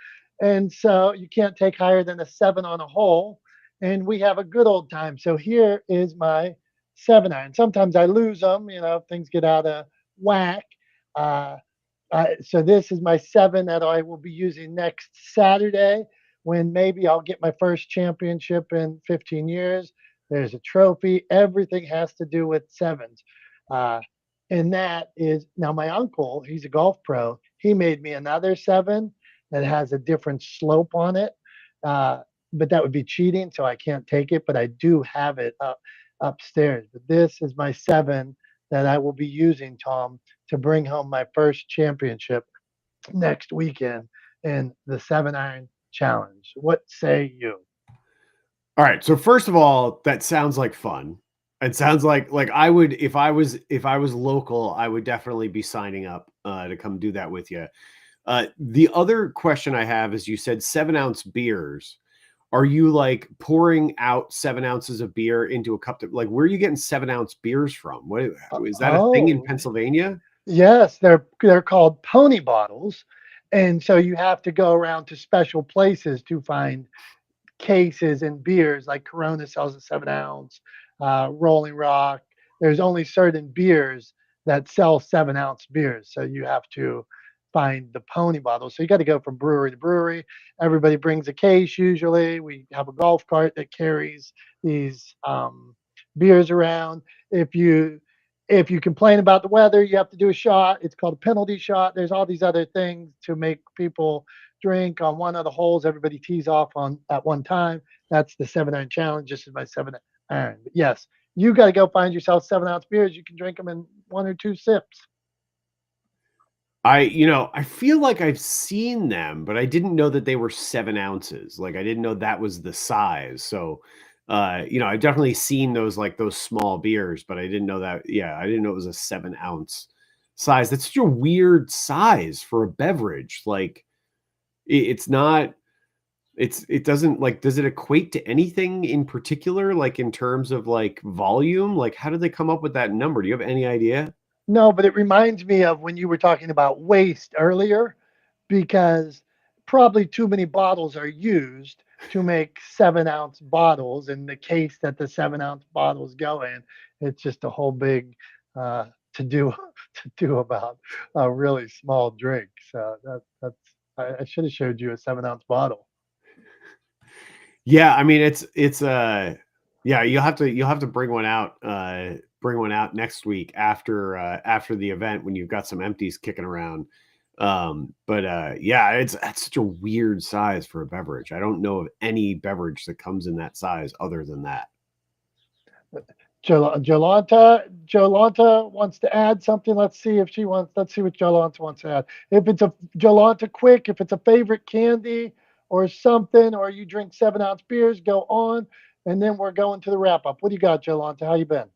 And so you can't take higher than a 7 on a hole. And we have a good old time. So here is my 7-iron. Sometimes I lose them, if things get out of whack. So this is my 7 that I will be using next Saturday when maybe I'll get my first championship in 15 years. There's a trophy. Everything has to do with 7s. And that is now my uncle, he's a golf pro. He made me another 7 that has a different slope on it. But that would be cheating, so I can't take it. But I do have it upstairs. But this is my 7 that I will be using, Tom, to bring home my first championship next weekend in the 7-Iron Challenge. What say you? All right. So first of all, that sounds like fun. It sounds like I would, if I was local, I would definitely be signing up to come do that with you. The other question I have is, you said 7-ounce beers. Are you like pouring out 7 ounces of beer into a cup? Like, where are you getting 7-ounce beers from? What is that a thing in Pennsylvania? Yes, they're called pony bottles, And so you have to go around to special places to find cases and beers. Like Corona sells a 7 ounce, Rolling Rock. There's only certain beers that sell 7 ounce beers. So you have to find the pony bottle. So you got to go from brewery to brewery. Everybody brings a case usually. We have a golf cart that carries these beers around. If you if you complain about the weather, you have to do a shot. It's called a penalty shot. There's all these other things to make people drink on one of the holes. Everybody tees off on at one time. That's the 7 iron challenge. This is my 7 iron. But yes, you got to go find yourself 7 ounce beers. You can drink them in 1 or 2 sips. I feel like I've seen them, but I didn't know that they were 7 ounces. Like I didn't know that was the size. So, I've definitely seen those like those small beers, but I didn't know that. Yeah, I didn't know it was a 7 ounce size. That's such a weird size for a beverage. Like it's not. It doesn't like. Does it equate to anything in particular? Like in terms of like volume? Like how did they come up with that number? Do you have any idea? No, but it reminds me of when you were talking about waste earlier, because probably too many bottles are used to make 7 ounce bottles. In the case that the 7 ounce bottles go in, it's just a whole big to do to do about a really small drink. So I should have showed you a 7 ounce bottle. Yeah, I mean yeah, you'll have to bring one out next week after the event when you've got some empties kicking around. But yeah, that's such a weird size for a beverage. I don't know of any beverage that comes in that size other than that. Jolanta wants to add something. Let's see if she wants. Let's see what Jolanta wants to add. If it's a Jolanta quick, if it's a favorite candy or something, or you drink 7 ounce beers, go on, and then we're going to the wrap up. What do you got, Jolanta? How you been?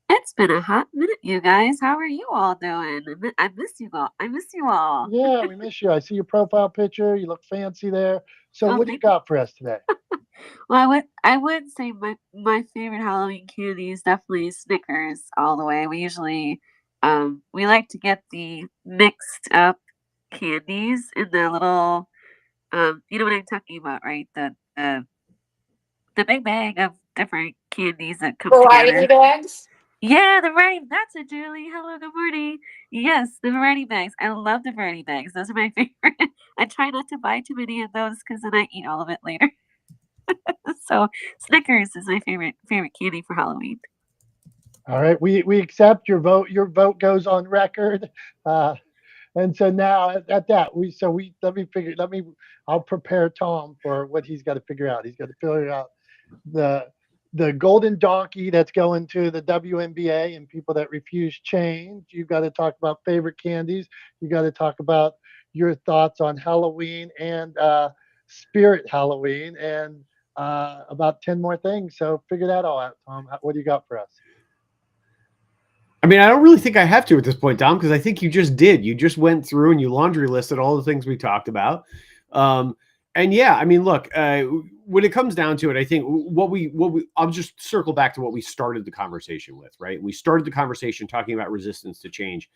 It's been a hot minute, you guys. How are you all doing? I miss you all. I miss you all. Yeah, we miss you. I see your profile picture. You look fancy there. So Oh, what do you thank you. got for us today? Well, I would say my favorite Halloween candy is definitely Snickers all the way. We usually we like to get the mixed up candies in the little you know what I'm talking about, right? The big bag of different candies that come Variety together. bags. Yeah, the variety. That's it, Julie. Hello, good morning. Yes, the variety bags. I love the variety bags. Those are my favorite. I try not to buy too many of those because then I eat all of it later. So Snickers is my favorite candy for Halloween. All right, we accept your vote. Your vote goes on record. Uh, and so now at that, we let me figure. I'll prepare Tom for what he's got to figure out. He's got to figure out the the golden donkey that's going to the WNBA and people that refuse change. You've got to talk about favorite candies. You got to talk about your thoughts on Halloween and Spirit Halloween and about 10 more things. So figure that all out, Tom. What do you got for us? I mean, I don't really think I have to at this point, Dom, because I think you just did. You just went through and you laundry listed all the things we talked about. And yeah, I mean, look, when it comes down to it, I think I'll just circle back to what we started the conversation with, right? We started the conversation talking about resistance to change.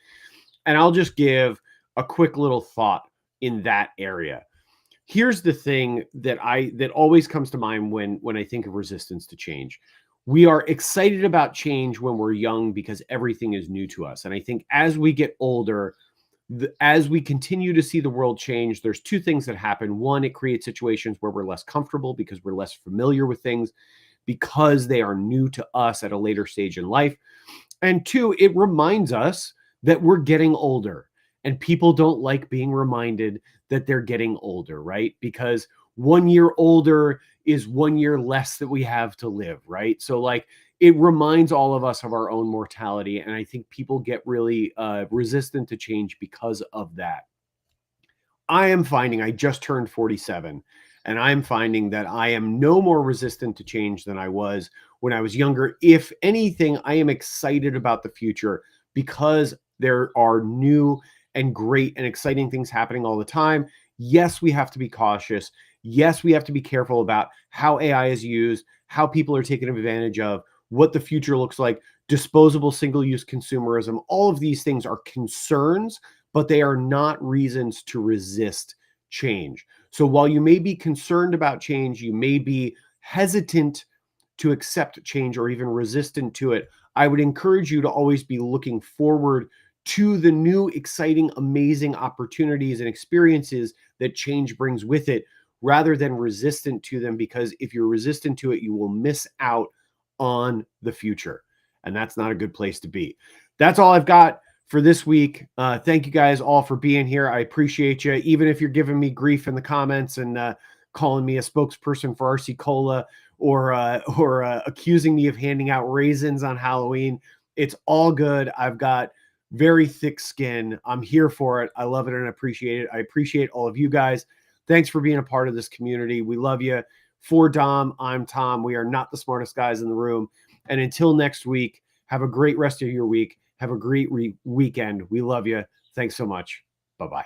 And I'll just give a quick little thought in that area. Here's the thing that always comes to mind when I think of resistance to change. We are excited about change when we're young because everything is new to us. And I think as we get older, as we continue to see the world change, there's two things that happen. One, it creates situations where we're less comfortable because we're less familiar with things because they are new to us at a later stage in life. And two, it reminds us that we're getting older, and people don't like being reminded that they're getting older, right? Because 1 year older is 1 year less that we have to live, right? So like it reminds all of us of our own mortality. And I think people get really resistant to change because of that. I am finding, I just turned 47, and I'm finding that I am no more resistant to change than I was when I was younger. If anything, I am excited about the future because there are new and great and exciting things happening all the time. Yes, we have to be cautious. Yes, we have to be careful about how AI is used, how people are taken advantage of, what the future looks like, disposable single-use consumerism. All of these things are concerns, but they are not reasons to resist change. So while you may be concerned about change, you may be hesitant to accept change or even resistant to it, I would encourage you to always be looking forward to the new, exciting, amazing opportunities and experiences that change brings with it, rather than resistant to them, because if you're resistant to it, you will miss out on the future. And that's not a good place to be. That's all I've got for this week. Thank you guys all for being here. I appreciate you. Even if you're giving me grief in the comments and calling me a spokesperson for RC Cola or accusing me of handing out raisins on Halloween, it's all good. I've got very thick skin. I'm here for it. I love it and appreciate it. I appreciate all of you guys. Thanks for being a part of this community. We love you. For Dom, I'm Tom. We are not the smartest guys in the room. And until next week, have a great rest of your week. Have a great weekend. We love you. Thanks so much. Bye-bye.